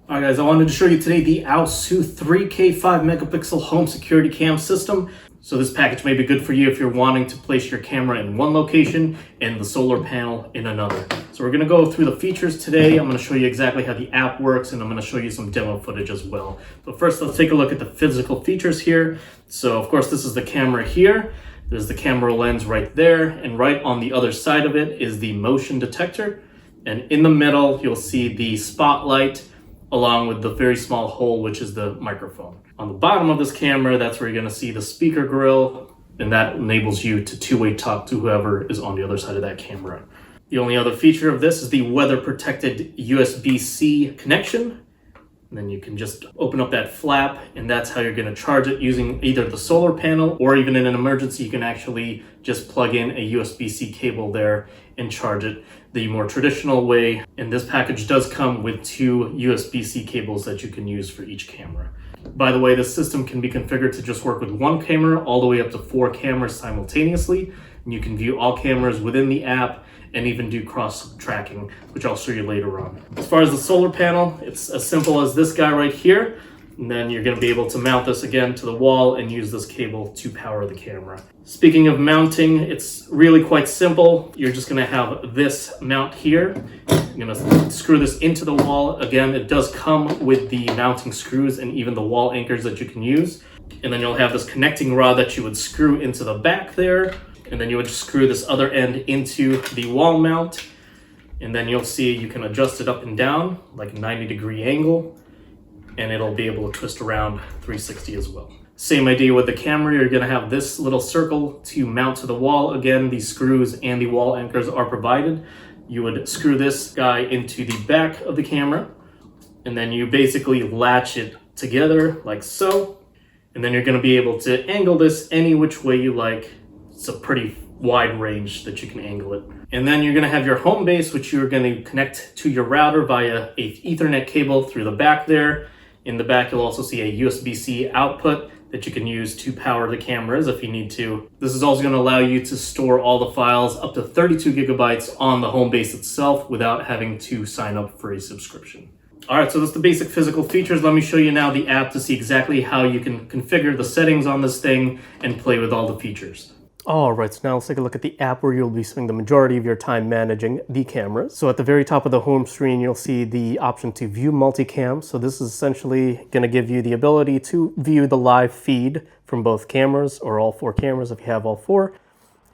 Alright guys, I wanted to show you today the AOSU 3K 5 megapixel home security cam system. So this package may be good for you if you're wanting to place your camera in one location and the solar panel in another. So we're going to go through the features today. I'm going to show you exactly how the app works, and I'm going to show you some demo footage as well. But first, let's take a look at the physical features here. So of course, this is the camera here. There's the camera lens right there, and right on the other side of it is the motion detector. And in the middle, you'll see the spotlight along with the very small hole, which is the microphone. On the bottom of this camera, that's where you're gonna see the speaker grill, and that enables you to two-way talk to whoever is on the other side of that camera. The only other feature of this is the weather-protected USB-C connection. And then you can just open up that flap, and that's how you're gonna charge it using either the solar panel, or even in an emergency, you can actually just plug in a USB-C cable there and charge it the more traditional way. And this package does come with two USB-C cables that you can use for each camera. By the way, this system can be configured to just work with one camera all the way up to 4 cameras simultaneously. And you can view all cameras within the app and even do cross tracking, which I'll show you later on. As far as the solar panel, it's as simple as this guy right here. And then you're gonna be able to mount this again to the wall and use this cable to power the camera. Speaking of mounting, it's really quite simple. You're just gonna have this mount here. You're gonna screw this into the wall. Again, it does come with the mounting screws and even the wall anchors that you can use. And then you'll have this connecting rod that you would screw into the back there. And then you would just screw this other end into the wall mount. And then you'll see you can adjust it up and down, like a 90-degree angle. And it'll be able to twist around 360 as well. Same idea with the camera. You're gonna have this little circle to mount to the wall. Again, these screws and the wall anchors are provided. You would screw this guy into the back of the camera, and then you basically latch it together like so. And then you're gonna be able to angle this any which way you like. It's a pretty wide range that you can angle it. And then you're gonna have your home base, which you're gonna connect to your router via a Ethernet cable through the back there. In the back, you'll also see a USB-C output that you can use to power the cameras if you need to. This is also going to allow you to store all the files up to 32 gigabytes on the home base itself without having to sign up for a subscription. All right, so that's the basic physical features. Let me show you now the app to see exactly how you can configure the settings on this thing and play with all the features. All right, so now let's take a look at the app where you'll be spending the majority of your time managing the cameras. So at the very top of the home screen, you'll see the option to view multicam. So this is essentially going to give you the ability to view the live feed from both cameras, or all 4 cameras if you have all 4.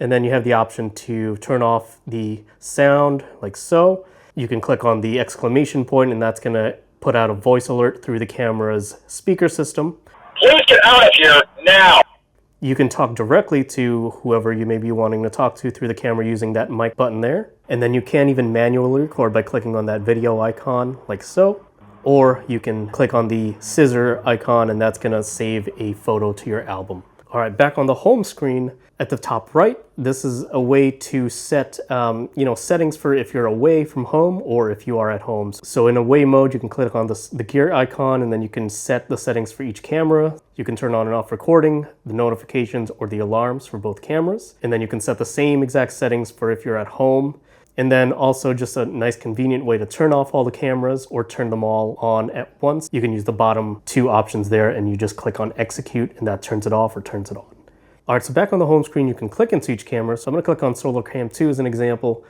And then you have the option to turn off the sound like so. You can click on the exclamation point, and that's going to put out a voice alert through the camera's speaker system. Please get out of here now! You can talk directly to whoever you may be wanting to talk to through the camera using that mic button there. And then you can even manually record by clicking on that video icon like so. Or you can click on the scissor icon, and that's gonna save a photo to your album. All right, back on the home screen at the top right, this is a way to set settings for if you're away from home or if you are at home. So in away mode, you can click on the gear icon, and then you can set the settings for each camera. You can turn on and off recording, the notifications, or the alarms for both cameras. And then you can set the same exact settings for if you're at home. And then also just a nice convenient way to turn off all the cameras or turn them all on at once. You can use the bottom 2 options there, and you just click on execute, and that turns it off or turns it on. All right, so back on the home screen, you can click into each camera. So I'm gonna click on Solar Cam 2 as an example.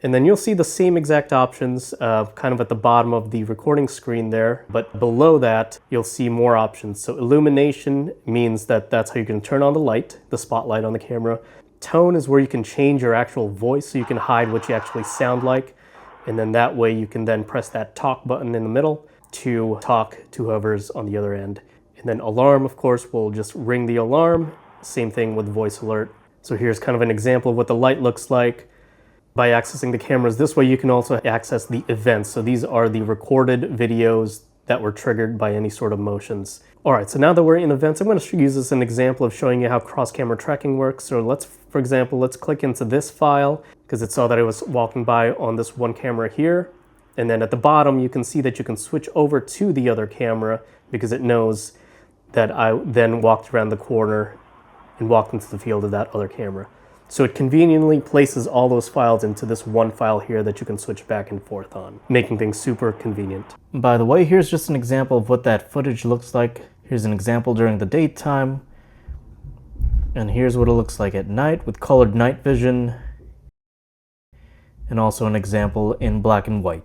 And then you'll see the same exact options kind of at the bottom of the recording screen there. But below that, you'll see more options. So illumination means that that's how you can turn on the light, the spotlight on the camera. Tone is where you can change your actual voice, so you can hide what you actually sound like. And then that way you can then press that talk button in the middle to talk to whoever's on the other end. And then alarm, of course, will just ring the alarm. Same thing with voice alert. So here's kind of an example of what the light looks like. By accessing the cameras this way, you can also access the events. So these are the recorded videos that were triggered by any sort of motions. All right, so now that we're in events, I'm going to use this as an example of showing you how cross-camera tracking works. So for example, let's click into this file because it saw that I was walking by on this one camera here. And then at the bottom, you can see that you can switch over to the other camera because it knows that I then walked around the corner and walked into the field of that other camera. So it conveniently places all those files into this one file here that you can switch back and forth on, making things super convenient. By the way, here's just an example of what that footage looks like. Here's an example during the daytime. And here's what it looks like at night with colored night vision. And also an example in black and white.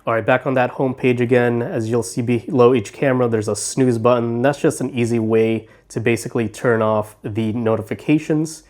All right, back on that home page again, as you'll see below each camera, there's a snooze button. That's just an easy way to basically turn off the notifications.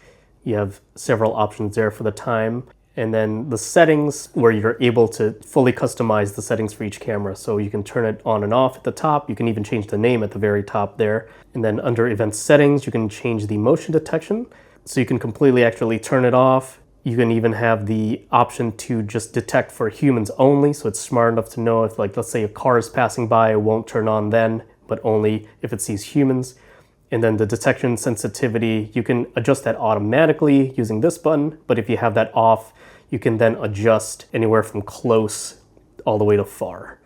You have several options there for the time. And then the settings, where you're able to fully customize the settings for each camera. So you can turn it on and off at the top. You can even change the name at the very top there. And then under event settings, you can change the motion detection. So you can completely actually turn it off. You can even have the option to just detect for humans only. So it's smart enough to know if, like, let's say a car is passing by, it won't turn on then, but only if it sees humans. And then the detection sensitivity, you can adjust that automatically using this button. But if you have that off, you can then adjust anywhere from close all the way to far.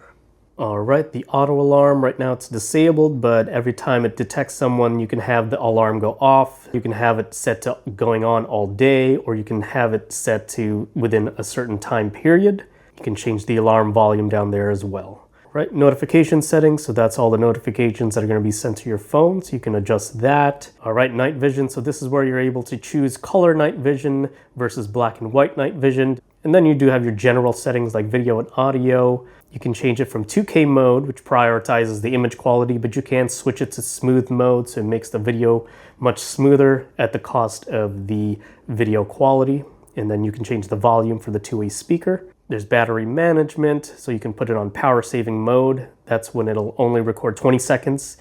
All right, the auto alarm, right now it's disabled, but every time it detects someone, you can have the alarm go off. You can have it set to going on all day, or you can have it set to within a certain time period. You can change the alarm volume down there as well. Right, notification settings, so that's all the notifications that are going to be sent to your phone, so you can adjust that. All right, night vision, so this is where you're able to choose color night vision versus black and white night vision. And then you do have your general settings like video and audio. You can change it from 2K mode, which prioritizes the image quality, but you can switch it to smooth mode, so it makes the video much smoother at the cost of the video quality. And then you can change the volume for the two-way speaker. There's battery management, so you can put it on power saving mode. That's when it'll only record 20 seconds.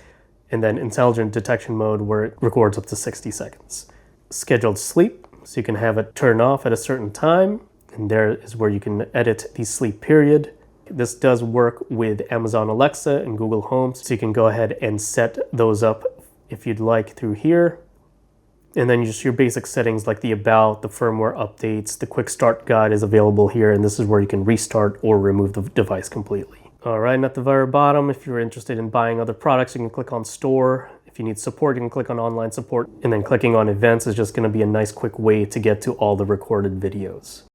And then intelligent detection mode, where it records up to 60 seconds. Scheduled sleep, so you can have it turn off at a certain time. And there is where you can edit the sleep period. This does work with Amazon Alexa and Google Home, so you can go ahead and set those up if you'd like through here. And then just your basic settings like the about, the firmware updates, the quick start guide is available here, and this is where you can restart or remove the device completely. All right, and at the very bottom, if you're interested in buying other products, you can click on store. If you need support, you can click on online support, and then clicking on events is just going to be a nice quick way to get to all the recorded videos.